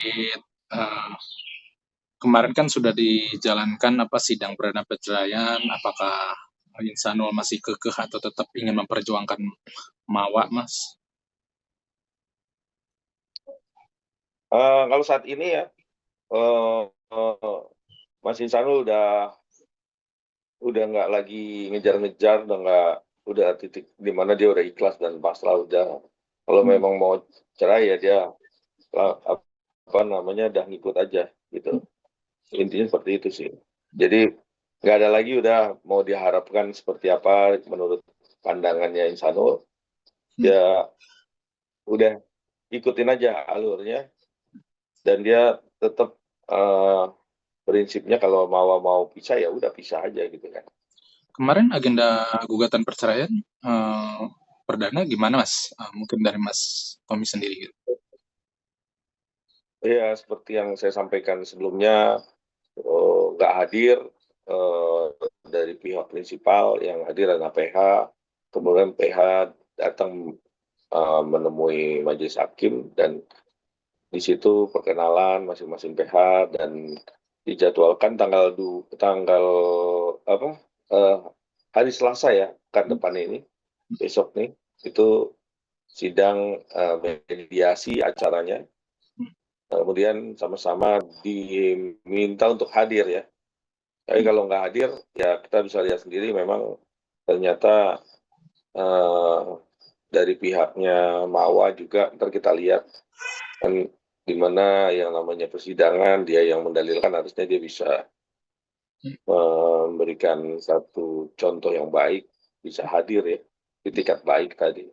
eh, kemarin kan sudah dijalankan sidang perdana perceraian, apakah Insanul masih kekeh atau tetap ingin memperjuangkan Mawa, Mas? Kalau saat ini ya, eh, eh, Mas Insanul udah nggak lagi ngejar-ngejar, udah titik di mana dia udah ikhlas dan pasrah udah. Kalau Hmm. memang mau cerai ya dia apa namanya udah ngikut aja gitu. Intinya seperti itu sih. Jadi nggak ada lagi udah mau diharapkan seperti apa menurut pandangannya Insanul. Hmm. Ya udah ikutin aja alurnya dan dia tetap eh, prinsipnya kalau mau pisah ya udah pisah aja gitu kan. Kemarin agenda gugatan perceraian perdana gimana, Mas? Mungkin dari Mas Tommy sendiri gitu. Ya seperti yang saya sampaikan sebelumnya, nggak hadir eh, dari pihak prinsipal, yang hadir adalah PH, kemudian PH datang menemui majelis hakim dan di situ perkenalan masing-masing PH dan dijadwalkan tanggal apa eh, hari Selasa ya kan depan ini besok nih itu sidang mediasi acaranya. Kemudian sama-sama diminta untuk hadir ya. Tapi kalau nggak hadir, ya kita bisa lihat sendiri memang ternyata eh, dari pihaknya Mawa juga, ntar kita lihat kan di mana yang namanya persidangan, dia yang mendalilkan harusnya dia bisa memberikan satu contoh yang baik, bisa hadir ya, di tingkat baik tadi.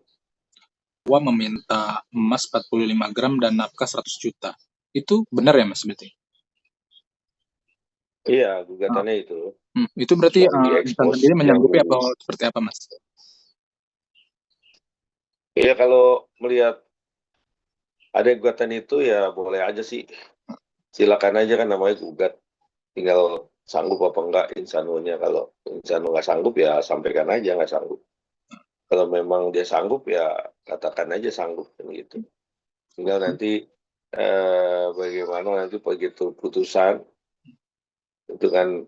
Mawa meminta emas 45 gram dan nafkah 100 juta. Itu benar ya, Mas, berarti? Iya, Ah, gugatannya itu itu berarti yang Insan diekspos, sendiri yang menyanggupi atau seperti apa, Mas? ya kalau melihat ada gugatan itu ya boleh aja sih, silakan aja kan namanya gugat, tinggal sanggup apa enggak insanunya. Kalau insanu nggak sanggup ya sampaikan aja nggak sanggup. Kalau memang dia sanggup ya katakan aja sanggup kan gitu. Tinggal nanti bagaimana nanti begitu putusan itu kan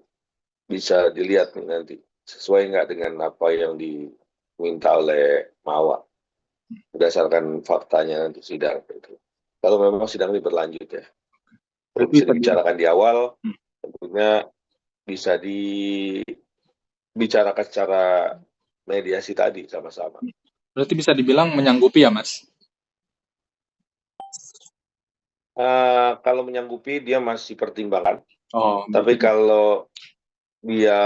bisa dilihat nih nanti sesuai nggak dengan apa yang diminta oleh Mawa berdasarkan faktanya nanti sidang itu. Kalau memang sidang ini berlanjut ya, kalau Berarti bisa tadi, dibicarakan di awal, hmm, tentunya bisa dibicarakan secara mediasi tadi sama-sama. berarti bisa dibilang menyanggupi ya, Mas? Kalau menyanggupi dia masih pertimbangan, Oh, tapi berarti kalau dia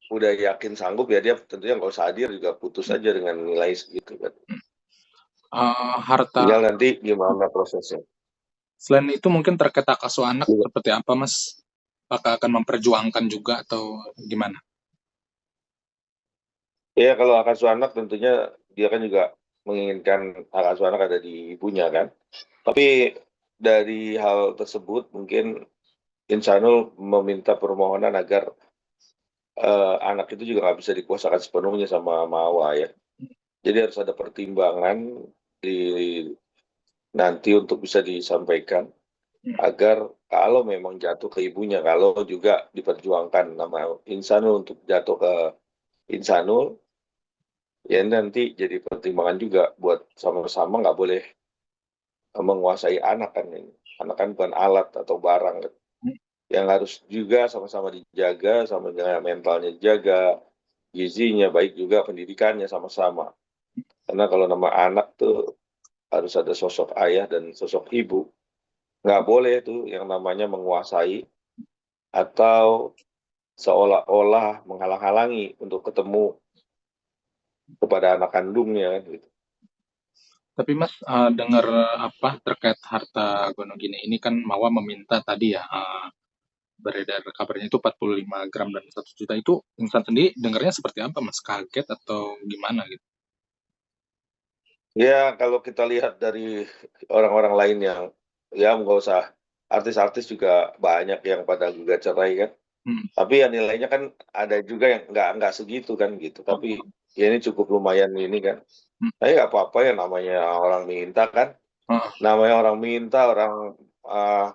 udah yakin sanggup ya dia tentunya nggak usah hadir juga putus aja dengan nilai segitu kan. harta Tinggal nanti gimana prosesnya. selain itu mungkin terkait hak asuh anak Iya. seperti apa, Mas? Apakah akan memperjuangkan juga atau gimana? Ya kalau hak asuh anak tentunya dia kan juga menginginkan hak asuh anak ada di ibunya kan. Tapi dari hal tersebut mungkin Insanul meminta permohonan agar anak itu juga nggak bisa dikuasakan sepenuhnya sama Mawa ya. Jadi harus ada pertimbangan di nanti untuk bisa disampaikan agar kalau memang jatuh ke ibunya, kalau juga diperjuangkan nama Insanul untuk jatuh ke Insanul, ya nanti jadi pertimbangan juga buat sama-sama nggak boleh menguasai anak kan ini. Anak kan bukan alat atau barang kan. Yang harus juga sama-sama dijaga, sama dengan mentalnya dijaga, gizinya baik juga pendidikannya sama-sama. Karena kalau nama anak tuh harus ada sosok ayah dan sosok ibu. Nggak boleh tuh yang namanya menguasai atau seolah-olah menghalang-halangi untuk ketemu kepada anak kandungnya kan gitu. Tapi Mas, dengar terkait harta gono gini ini kan Mawa meminta tadi ya, beredar kabarnya itu 45 gram dan 1 juta itu Insan sendiri dengarnya seperti apa, Mas? Kaget atau gimana gitu? Ya kalau kita lihat dari orang-orang lain yang ya nggak usah artis-artis juga banyak yang pada gugat cerai kan. Hmm. Tapi ya nilainya kan ada juga yang nggak segitu kan gitu. Tapi Oh, ya ini cukup lumayan ini kan. hmm. Tapi nggak apa-apa ya namanya orang minta kan. Oh, Namanya orang minta, orang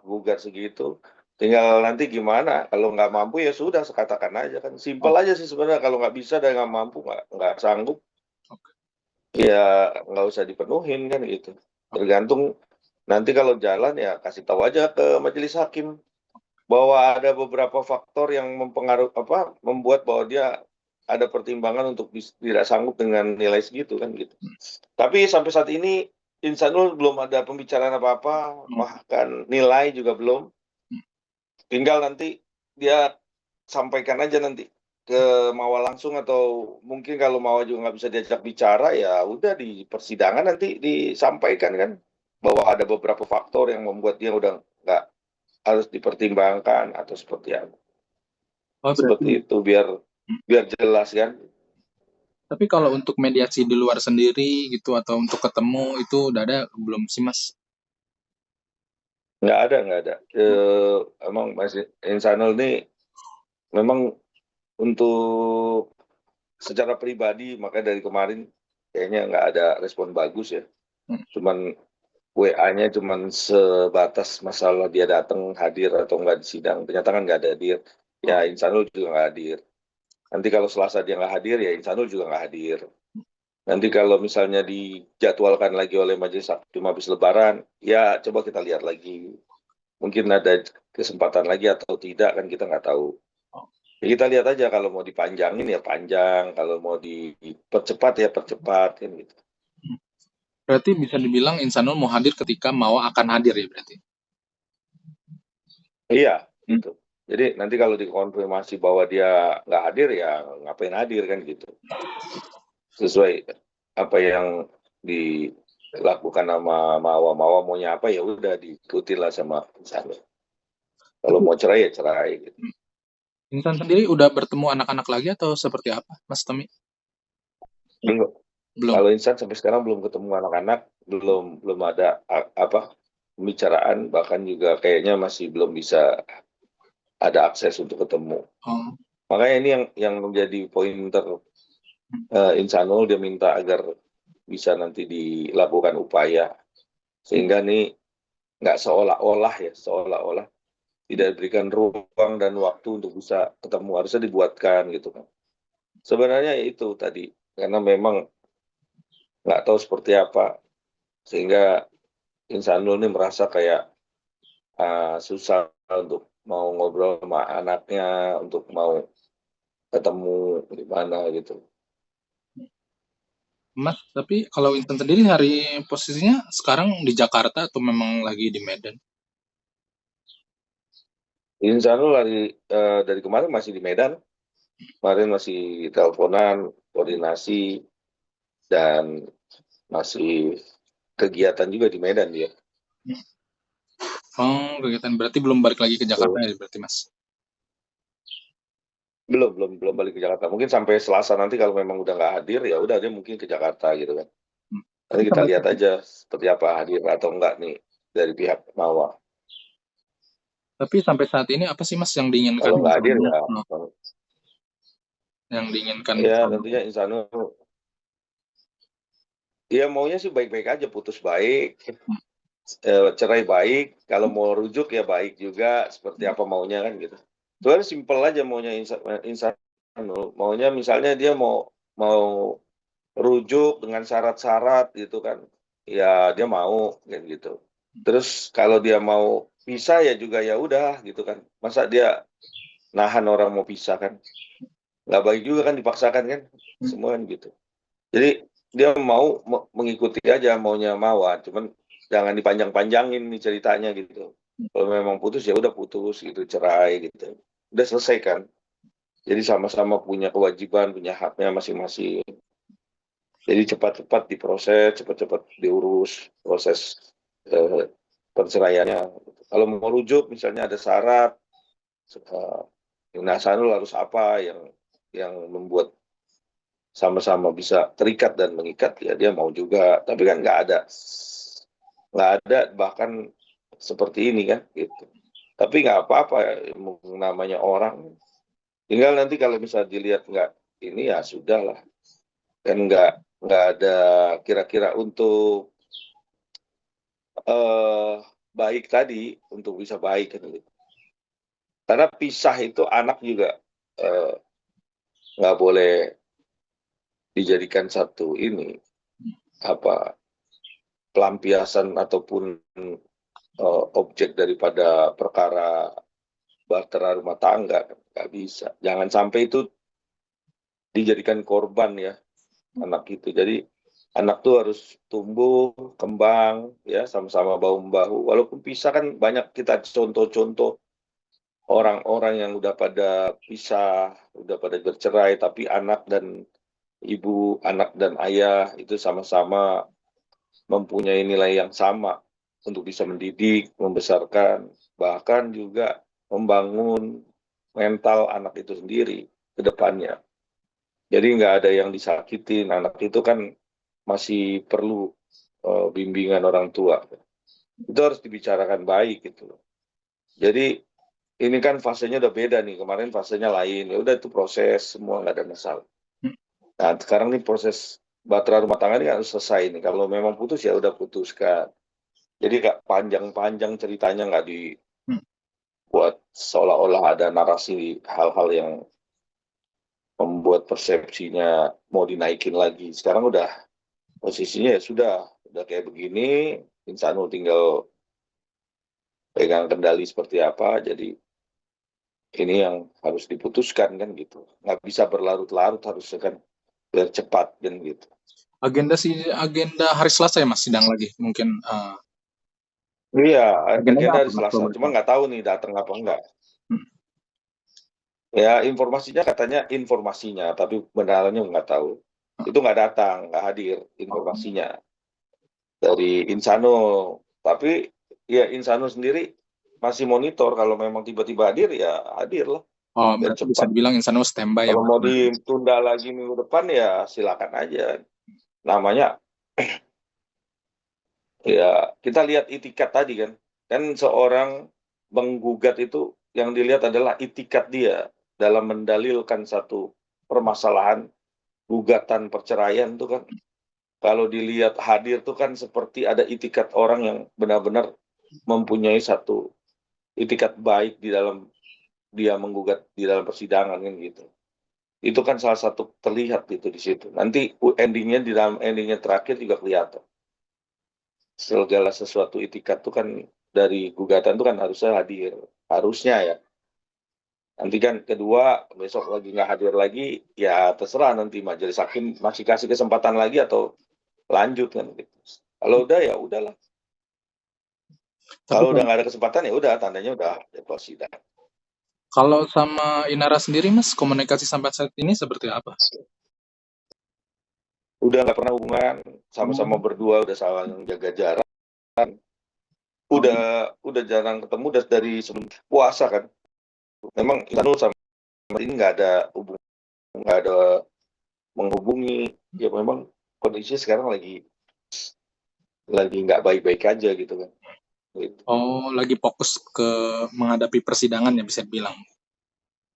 gugat segitu. Tinggal nanti gimana, kalau nggak mampu ya sudah, sekatakan aja kan. Simpel Oh, aja sih sebenarnya, kalau nggak bisa dan nggak mampu, nggak sanggup, oke. ya nggak usah dipenuhin kan gitu. Tergantung nanti kalau jalan ya kasih tahu aja ke majelis hakim bahwa ada beberapa faktor yang membuat bahwa dia ada pertimbangan untuk tidak sanggup dengan nilai segitu kan gitu. Tapi sampai saat ini Insanul belum ada pembicaraan apa-apa, Oh, bahkan nilai juga belum. Tinggal nanti dia sampaikan aja nanti ke Mawa langsung, atau mungkin kalau Mawa juga nggak bisa diajak bicara, ya udah di persidangan nanti disampaikan kan bahwa ada beberapa faktor yang membuat dia udah nggak harus dipertimbangkan atau seperti apa. oh, Seperti berarti. itu biar biar jelas kan. Tapi kalau untuk mediasi di luar sendiri gitu atau untuk ketemu itu udah ada belum sih Mas? Nggak ada, nggak ada. Emang masih Insanul ini memang untuk secara pribadi, maka dari kemarin kayaknya nggak ada respon bagus ya. Hmm. Cuman WA-nya cuman sebatas masalah dia datang hadir atau nggak di sidang. Ternyata kan nggak ada hadir. Oh, Ya Insanul juga nggak hadir. Nanti kalau Selasa dia nggak hadir, ya Insanul juga nggak hadir. Nanti kalau misalnya dijadwalkan lagi oleh Majelis Hakim habis Lebaran, ya coba kita lihat lagi. Mungkin ada kesempatan lagi atau tidak kan kita nggak tahu. oh. Ya kita lihat aja, kalau mau dipanjangin ya panjang, kalau mau dipercepat ya percepat kan gitu. Berarti bisa dibilang Insanul mau hadir ketika mau akan hadir ya berarti. Iya, Hmm. gitu. Jadi nanti kalau dikonfirmasi bahwa dia nggak hadir, ya ngapain hadir kan gitu. Sesuai apa yang dilakukan sama Mawa maunya apa, ya udah diikuti lah sama misalnya. Kalau Tapi mau cerai ya cerai gitu. Insan sendiri udah bertemu anak-anak lagi atau seperti apa, Mas Tommy? Belum. Belum. Kalau Insan sampai sekarang belum ketemu anak-anak, belum ada apa pembicaraan, bahkan juga kayaknya masih belum bisa ada akses untuk ketemu. Oh, Makanya ini yang menjadi pointer Insanul, dia minta agar bisa nanti dilakukan upaya sehingga nih nggak seolah-olah tidak diberikan ruang dan waktu untuk bisa ketemu, harusnya dibuatkan gitu kan. Sebenarnya itu tadi karena memang nggak tahu seperti apa sehingga Insanul ini merasa kayak susah untuk mau ngobrol sama anaknya, untuk mau ketemu di mana gitu. Mas, tapi kalau Insan sendiri hari posisinya sekarang di Jakarta atau memang lagi di Medan? Insanul dari kemarin masih di Medan, kemarin masih teleponan, koordinasi, dan masih kegiatan juga di Medan dia. Oh, kegiatan berarti belum balik lagi ke Jakarta Tuh. ya berarti Mas. Belum balik ke Jakarta. Mungkin sampai Selasa nanti kalau memang udah nggak hadir, ya udah dia mungkin ke Jakarta gitu kan. Hmm. Nanti Tapi kita sampai lihat aja seperti apa hadir atau enggak nih dari pihak Mawa. saat ini apa sih Mas yang diinginkan Kalau nggak hadir Insanul? ya, Oh, yang diinginkan ya Insanul. tentunya Insanul, dia maunya sih baik-baik aja, putus baik, cerai baik, kalau mau rujuk ya baik juga, seperti apa maunya kan gitu. Soalnya simpel aja maunya Insanul. Maunya misalnya dia mau rujuk dengan syarat-syarat gitu kan, ya dia mau kan gitu. Terus kalau dia mau pisah ya juga ya udah gitu kan, masa dia nahan orang mau pisah kan, nggak baik juga kan dipaksakan kan, semua kan gitu. Jadi dia mau mengikuti aja maunya Mawar, cuman jangan dipanjang-panjangin nih ceritanya gitu. Kalau memang putus ya udah putus gitu, cerai gitu, udah selesai kan. Jadi sama-sama punya kewajiban, punya haknya masing-masing. Jadi cepat-cepat diproses, cepat-cepat diurus proses eh, perceraiannya. Kalau mau rujuk misalnya ada syarat, eh, Nah Sanul harus apa yang membuat sama-sama bisa terikat dan mengikat, ya dia mau juga. Tapi kan nggak ada bahkan seperti ini kan gitu. Tapi nggak apa-apa ya, namanya orang. Tinggal nanti kalau bisa dilihat nggak ini ya sudah lah, kan nggak ada kira-kira untuk baik tadi untuk bisa baik kan gitu. Karena pisah itu anak juga nggak boleh dijadikan satu ini apa pelampiasan ataupun objek daripada perkara bahtera rumah tangga, nggak bisa. Jangan sampai itu dijadikan korban ya anak itu. Jadi anak tuh harus tumbuh, kembang, ya sama-sama bahu membahu. Walaupun pisah kan banyak kita contoh-contoh orang-orang yang udah pada pisah, udah pada bercerai, tapi anak dan ibu, anak dan ayah itu sama-sama mempunyai nilai yang sama untuk bisa mendidik, membesarkan, bahkan juga membangun mental anak itu sendiri ke depannya. Jadi nggak ada yang disakitin, anak itu kan masih perlu bimbingan orang tua. Itu harus dibicarakan baik gitu loh. Jadi ini kan fasenya udah beda nih, kemarin fasenya lain, ya udah itu proses semua nggak ada masalah. Nah sekarang nih proses bahtera rumah tangga ini harus selesai nih. Kalau memang putus ya udah putuskan. Jadi nggak panjang-panjang ceritanya, nggak dibuat seolah-olah ada narasi hal-hal yang membuat persepsinya mau dinaikin lagi. Sekarang udah posisinya ya udah kayak begini, Insanul tinggal pegang kendali seperti apa, jadi ini yang harus diputuskan kan gitu. Nggak bisa berlarut-larut, harusnya kan biar cepat kan gitu. Agenda hari Selasa ya Mas sidang lagi mungkin Iya, agendanya agenda apa hari Mas Selasa, kalau boleh cuma tahu? nggak tahu nih datang apa enggak. Hmm. Ya informasinya katanya informasinya, tapi benarannya nggak tahu. Itu nggak datang, nggak hadir Oh, informasinya dari Insanul. Tapi ya Insanul sendiri masih monitor, kalau memang tiba-tiba hadir ya hadir lah, oh, biar berarti bisa cepat. dibilang Insanul standby ya Kalau Mas. mau ditunda lagi minggu depan ya silakan aja. Namanya ya kita lihat itikat tadi kan. Kan seorang menggugat itu yang dilihat adalah itikat dia dalam mendalilkan satu permasalahan gugatan perceraian itu kan. Kalau dilihat hadir tuh kan seperti ada itikat orang yang benar-benar mempunyai satu itikat baik di dalam dia menggugat di dalam persidangan kan gitu. Itu kan salah satu terlihat gitu di situ. Nanti endingnya di dalam endingnya terakhir juga kelihatan. Segala sesuatu itikat itu kan dari gugatan itu kan harusnya hadir, harusnya ya. Nanti kan kedua besok lagi nggak hadir lagi, ya terserah nanti majelis hakim masih kasih kesempatan lagi atau lanjut kan gitu. Kalau udah ya udahlah. Tapi Kalau udah nggak ada kesempatan ya udah tandanya udah jadwal sidang. kalau sama Inara sendiri Mas komunikasi sampai saat ini seperti apa? Udah nggak pernah hubungan, Oh, sama-sama berdua udah saling jaga jarak. oh, Udah jarang ketemu dari sebelum puasa kan. Memang Isanul sama ini nggak ada hubungan, nggak ada menghubungi. Ya memang kondisinya sekarang lagi nggak baik-baik aja gitu kan. Gitu. oh, lagi fokus ke menghadapi persidangan ya bisa dibilang.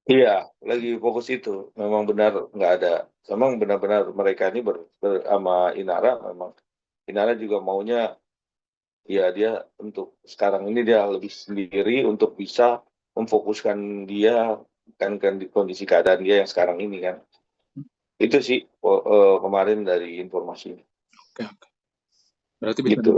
Iya, lagi fokus itu. Memang benar nggak ada. Memang benar-benar mereka ini sama Inara, memang Inara juga maunya ya dia untuk sekarang ini dia lebih sendiri untuk bisa memfokuskan dia kan di kondisi keadaan dia yang sekarang ini kan. Itu sih kemarin dari informasinya. Oke, oke. Berarti bisa Gitu.